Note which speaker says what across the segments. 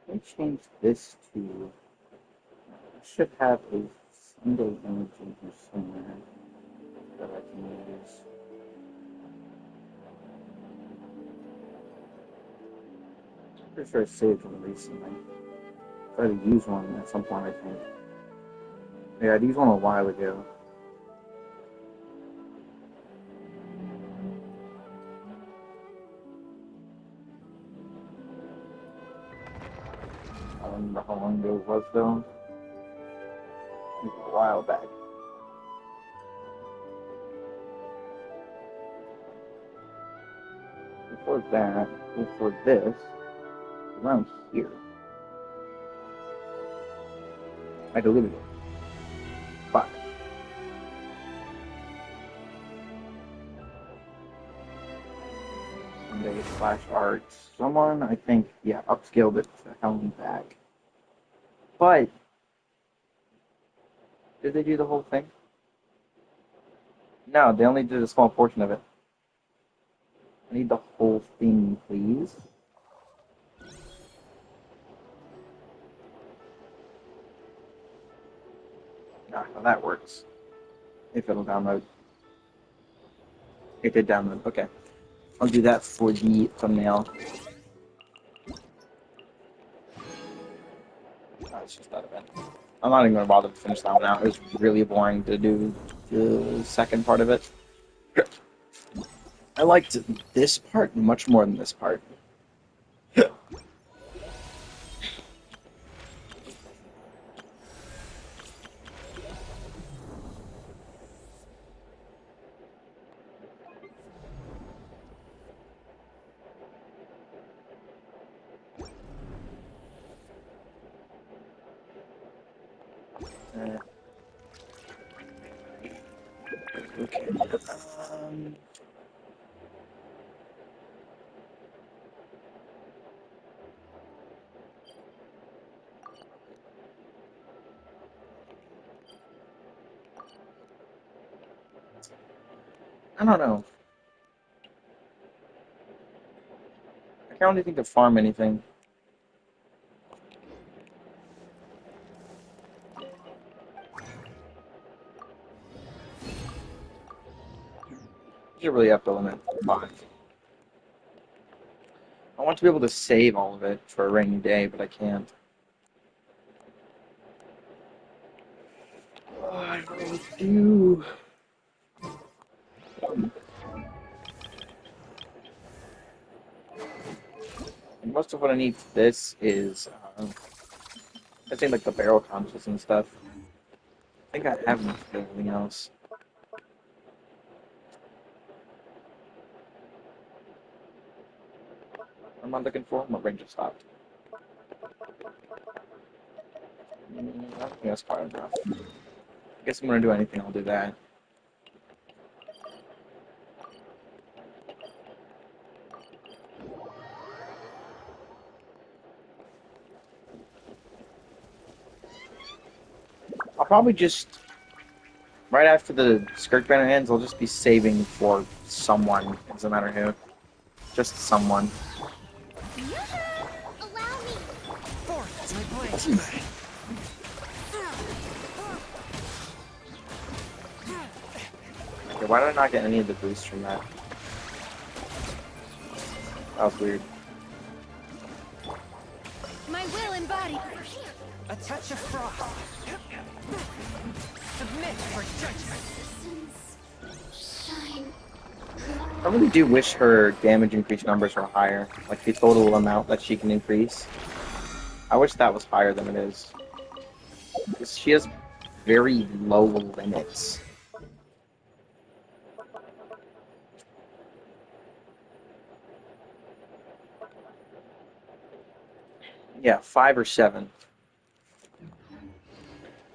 Speaker 1: Let me change this to. I should have a Sunday image in here somewhere that I can use. Pretty sure I saved one recently. Try to use one at some point, I think. Yeah, I used one a while ago. I don't remember how long ago it was, though. It was a while back. Before that, before this, around here, I deleted it. But Sunday slash art. Someone, I think, yeah, upscaled it to Helen back. But did they do the whole thing? No, they only did a small portion of it. I need the whole thing, please. Ah, well, that works. If it'll download. It did download. Okay. I'll do that for the thumbnail. Oh, it's just that event. I'm not even going to bother to finish that one out. It was really boring to do the second part of it. I liked this part much more than this part. Uh, okay. I don't know. I can't really think of farm anything. You really have to limit 5. I want to be able to save all of it for a rainy day, but I can't. Oh, I don't know what to do. Most of what I need for this is, I think, like the barrel consoles and stuff. I think I have enough for everything else. I'm not looking for. My brain just stopped. I don't think that's quite enough. I guess I'm gonna do anything. I'll do that. I'll probably just right after the skirk banner ends. I'll just be saving for someone. It doesn't matter who. Just someone.
Speaker 2: Allow me.
Speaker 3: Force my blade.
Speaker 1: Okay, why did I not get any of the boosts from that? That was weird.
Speaker 2: My will embodied.
Speaker 3: A touch of frost. Submit for judgment.
Speaker 2: Shine.
Speaker 1: I really do wish her damage increase numbers were higher. Like the total amount that she can increase. I wish that was higher than it is. Because she has very low limits. Yeah, 5 or 7.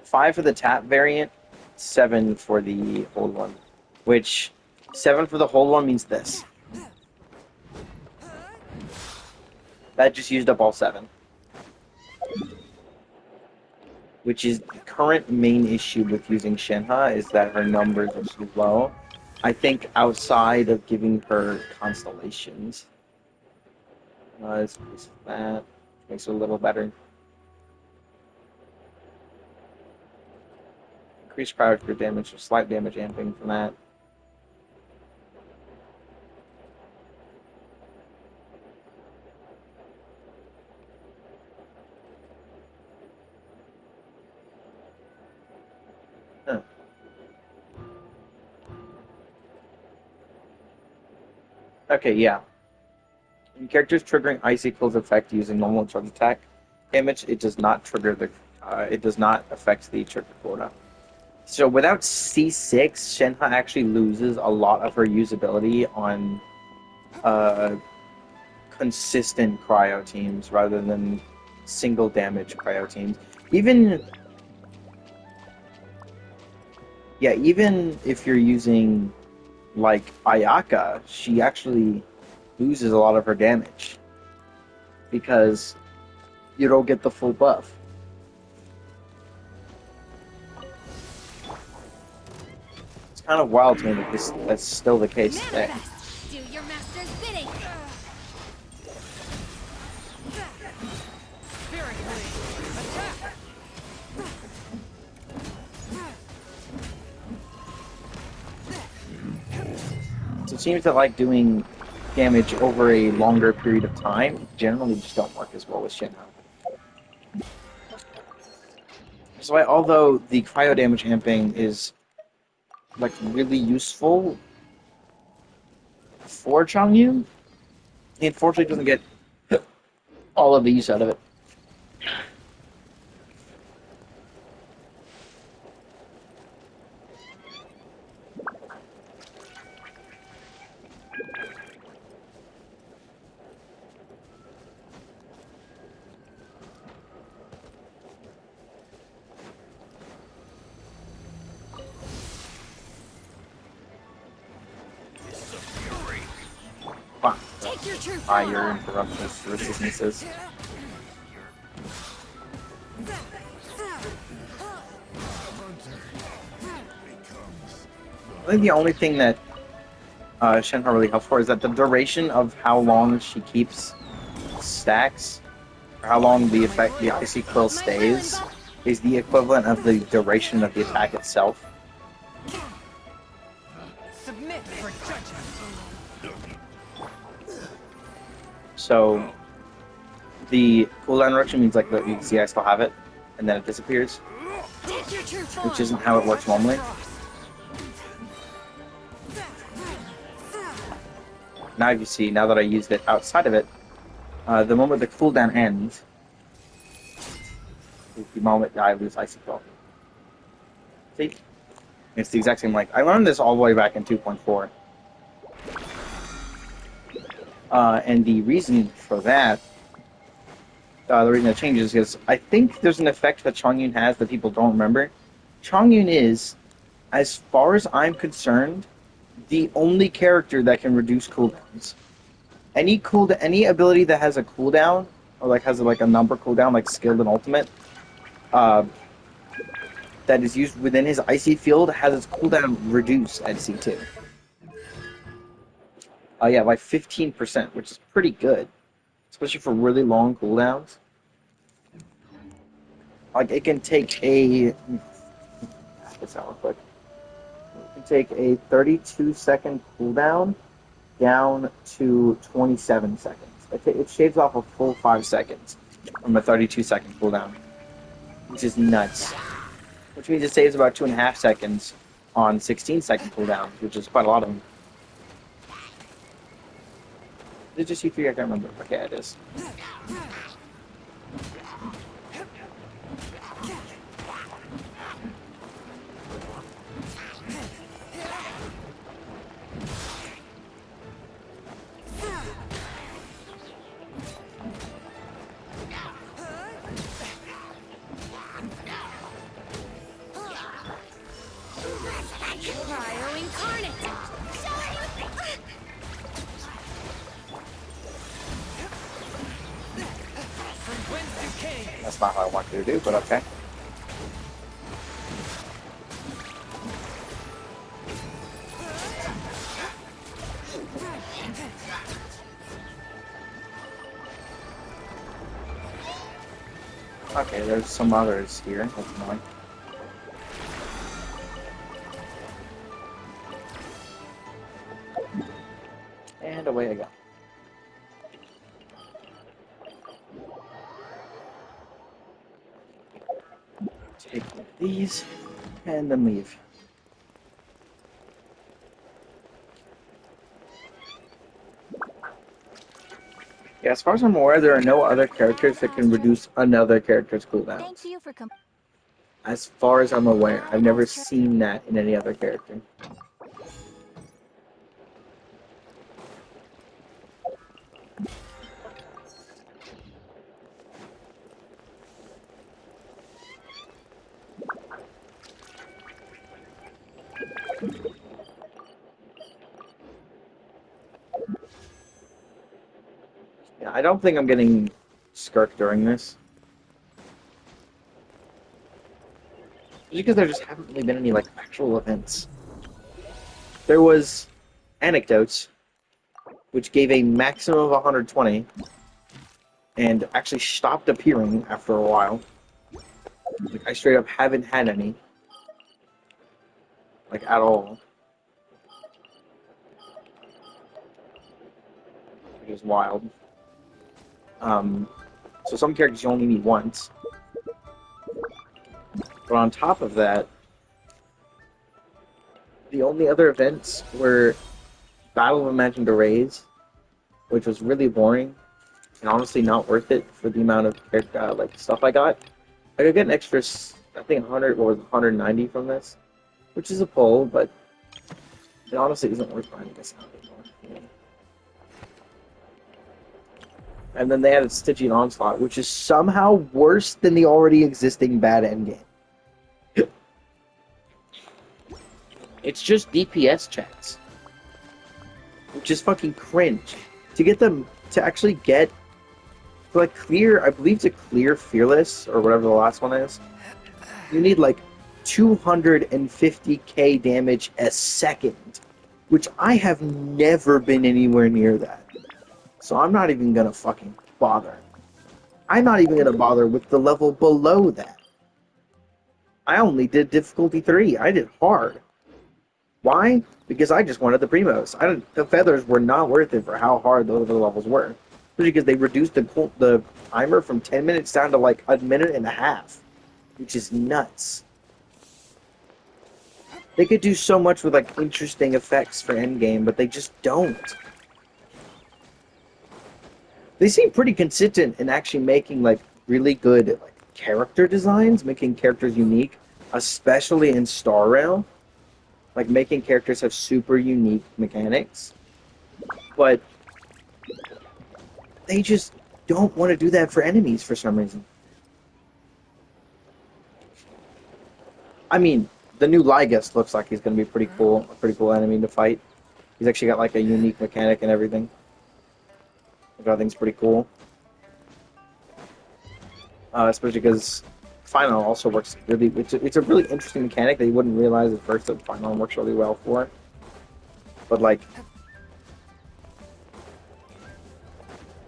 Speaker 1: 5 for the tap variant, 7 for the hold one. Which 7 for the hold one means this. That just used up all 7. Which is the current main issue with using Shinha is that her numbers are so low. I think outside of giving her constellations. Let's that. Makes it a little better. Increased cryo crit damage or slight damage amping from that. Huh. Okay, yeah. When characters triggering Icicle's effect using normal charge attack damage, it does not trigger the. It does not affect the trigger quota. So without C6, Shenhe actually loses a lot of her usability on uh, consistent cryo teams rather than single damage cryo teams. Even yeah, even if you're using like Ayaka, she actually loses a lot of her damage because you don't get the full buff. It's kind of wild to me that that's still the case today.
Speaker 2: Manifest! Do your master's bidding!
Speaker 3: Spirit blade. Attack.
Speaker 1: So it seems that like doing damage over a longer period of time generally just don't work as well with Shinra. So although the cryo damage amping is like really useful for Changyu, he unfortunately doesn't get all of the use out of it. Wow.
Speaker 2: Take your true
Speaker 1: Fire
Speaker 2: form!
Speaker 1: interruptions resistances. I think the only thing that Shenhe really helps for is that the duration of how long she keeps stacks, or how long the effect the icy quill stays, is the equivalent of the duration of the attack itself.
Speaker 3: Submit for judgment.
Speaker 1: So the cooldown reduction means like you can see I still have it, and then it disappears,
Speaker 2: Take your true form!
Speaker 1: which isn't how it works normally. Now you see, now that I used it outside of it, the moment the cooldown ends is the moment that I lose Icy Quill. See? It's the exact same length. I learned this all the way back in 2.4. And the reason for that, the reason it changes is because I think there's an effect that Chongyun has that people don't remember. Chongyun is, as far as I'm concerned, the only character that can reduce cooldowns. Any ability that has a cooldown, or like has like a number cooldown, like skilled and ultimate, uh, that is used within his icy field has its cooldown reduced at C2. Yeah, by 15%, which is pretty good, especially for really long cooldowns. Like it can take a, this out real quick. It can take a 32-second cooldown down to 27 seconds. It shaves off a full 5 seconds from a 32-second cooldown, which is nuts. Which means it saves about 2.5 seconds on 16-second cooldowns, which is quite a lot of them. Is it just U3? I can't remember. Okay, it is.
Speaker 2: Cryo incarnate!
Speaker 3: From whence you came.
Speaker 1: That's not what I want you to do, but okay. Okay, there's some others here. That's annoying. And away I go. Take one of these, and then leave. Yeah, as far as I'm aware, there are no other characters that can reduce another character's
Speaker 2: Thank
Speaker 1: cooldowns.
Speaker 2: you for
Speaker 1: As far as I'm aware, I've never
Speaker 2: Roundhouse turn.
Speaker 1: seen that in any other character. Yeah, I don't think I'm getting skirk during this. Because there just haven't really been any like actual events. There was anecdotes, which gave a maximum of 120, and actually stopped appearing after a while. Like I straight up haven't had any, like at all, which is wild. So some characters you only need once, but on top of that, the only other events were Battle of Imagined Arrays, which was really boring and honestly not worth it for the amount of like stuff I got. I could get an extra, I think 100 or 190 from this, which is a pull, but it honestly isn't worth finding this out anymore. Yeah. And then they added Stygian Onslaught, which is somehow worse than the already existing bad endgame. It's just DPS checks, which is fucking cringe. To get them to actually get like clear, I believe to clear Fearless or whatever the last one is, you need like 250k damage a second, which I have never been anywhere near that. So I'm not even gonna fucking bother. I'm not even gonna bother with the level below that. I only did difficulty 3. I did hard. Why? Because I just wanted the primos. The feathers were not worth it for how hard those other levels were. Especially because they reduced the timer from 10 minutes down to like a minute and a half, which is nuts. They could do so much with like interesting effects for endgame, but they just don't. They seem pretty consistent in actually making like really good like character designs, making characters unique, especially in Star Rail. Like making characters have super unique mechanics, but they just don't want to do that for enemies for some reason. I mean, the new Lygus looks like he's going to be pretty cool, a pretty cool enemy to fight. He's actually got like a unique mechanic and everything, which I think is pretty cool. Especially because Final also works really. It's a really interesting mechanic that you wouldn't realize at first that Final works really well for. But like,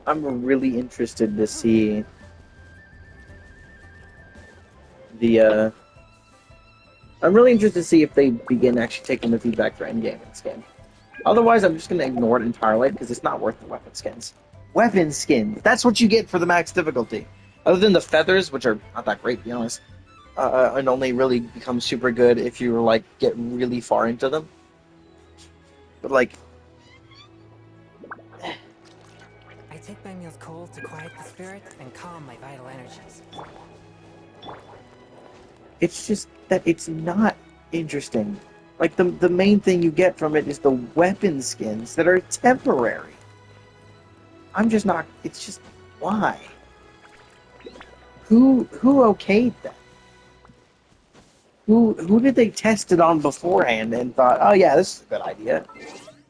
Speaker 1: I'm really interested to see the. I'm really interested to see if they begin actually taking the feedback for endgame in this game. Otherwise, I'm just going to ignore it entirely because it's not worth the weapon skins. Weapon skins! That's what you get for the max difficulty. Other than the feathers, which are not that great, to be honest, and only really become super good if you like get really far into them. But like,
Speaker 3: I take my meals cold to quiet the spirit and calm my vital energies.
Speaker 1: it's just that it's not interesting. Like the main thing you get from it is the weapon skins that are temporary. I'm just not. It's just why. Who okayed that? Who did they test it on beforehand and thought, oh yeah, this is a good idea?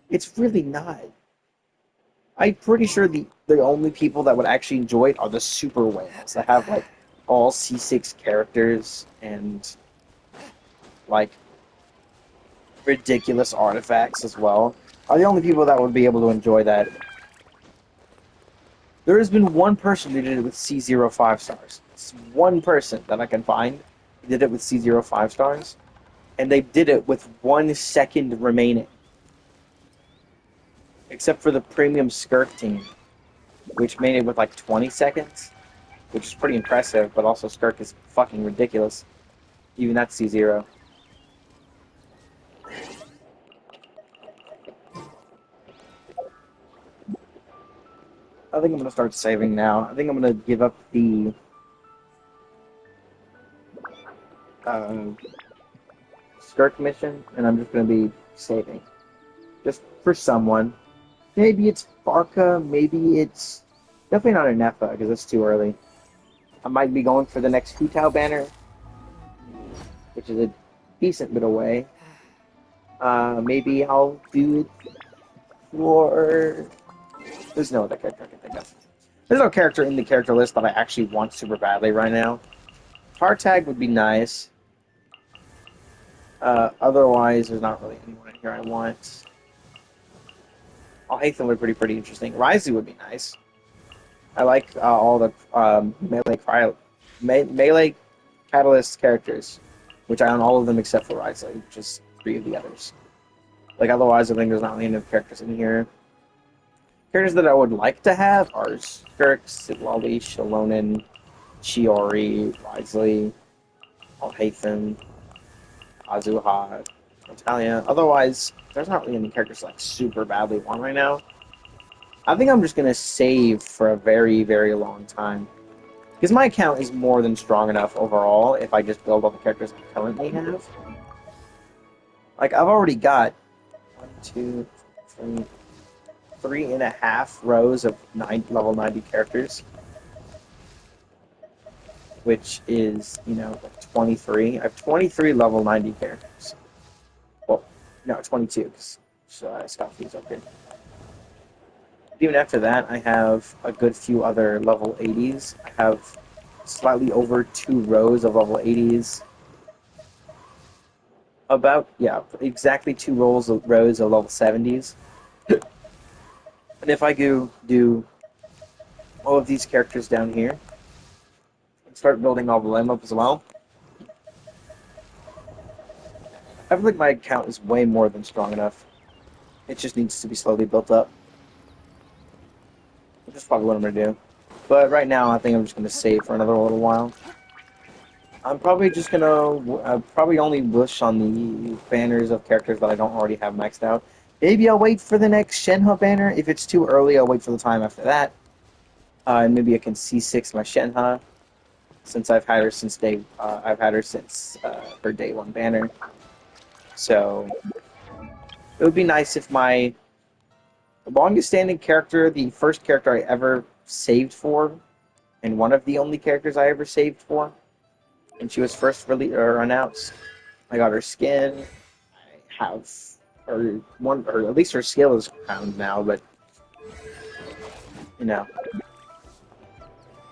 Speaker 1: It's really not. I'm pretty sure the only people that would actually enjoy it are the super whales that have like all C6 characters and like ridiculous artifacts as well. Are the only people that would be able to enjoy that. There has been one person who did it with C0 5 stars. It's one person that I can find who did it with C0 5 stars, and they did it with 1 second remaining. Except for the premium skirk team, which made it with like 20 seconds, which is pretty impressive, but also skirk is fucking ridiculous. Even that's C0. I think I'm gonna start saving now. I think I'm gonna give up the uh, skirk mission, and I'm just gonna be saving, just for someone. Maybe it's Barca, maybe it's definitely not a Nefa because it's too early. I might be going for the next Hu Tao banner, which is a decent bit away. Maybe I'll do it for. There's no other character I can think of. There's no character in the character list that I actually want super badly right now. Tag would be nice. Otherwise, there's not really anyone in here I want. Alhaitham would be pretty interesting. Ryzu would be nice. I like all the melee catalyst characters, which I own all of them except for Ryzu, just 3 of the others. Like otherwise, I think there's not any enough characters in here. Characters that I would like to have are Skirk, Sidlali, Shalonen, Chiori, Wisely, Alhaitham, Azuha, Natalia. Otherwise, there's not really any characters like super badly want right now. I think I'm just gonna save for a very, very long time. Because my account is more than strong enough overall if I just build all the characters I currently have. Like, I've already got 1, 2, 3, 3.5 rows of level 90 characters. Which is, like 23. I have 23 level 90 characters. Well, no, 22, because Scott Fuse up here. Even after that, I have a good few other level 80s. I have slightly over 2 rows of level 80s. Exactly 2 rows of level 70s. And if I do all of these characters down here, and start building all of them up as well, I feel like my account is way more than strong enough. It just needs to be slowly built up. That's probably what I'm going to do. But right now, I think I'm just going to save for another little while. I'm probably just going to probably only wish on the banners of characters that I don't already have maxed out. Maybe I'll wait for the next Shenhe banner. If it's too early, I'll wait for the time after that. And maybe I can C6 my Shenhe, since I've had her since her day 1 banner. So it would be nice if my longest standing character, the first character I ever saved for, and one of the only characters I ever saved for, and she was first announced. I got her skin. I have or at least her skill is crowned now, but I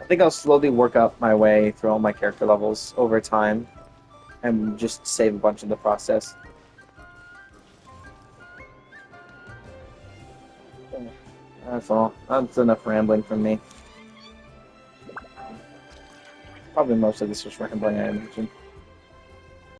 Speaker 1: think I'll slowly work up my way through all my character levels over time, and just save a bunch in the process. That's all. That's enough rambling from me. Probably most of this was rambling, I imagine.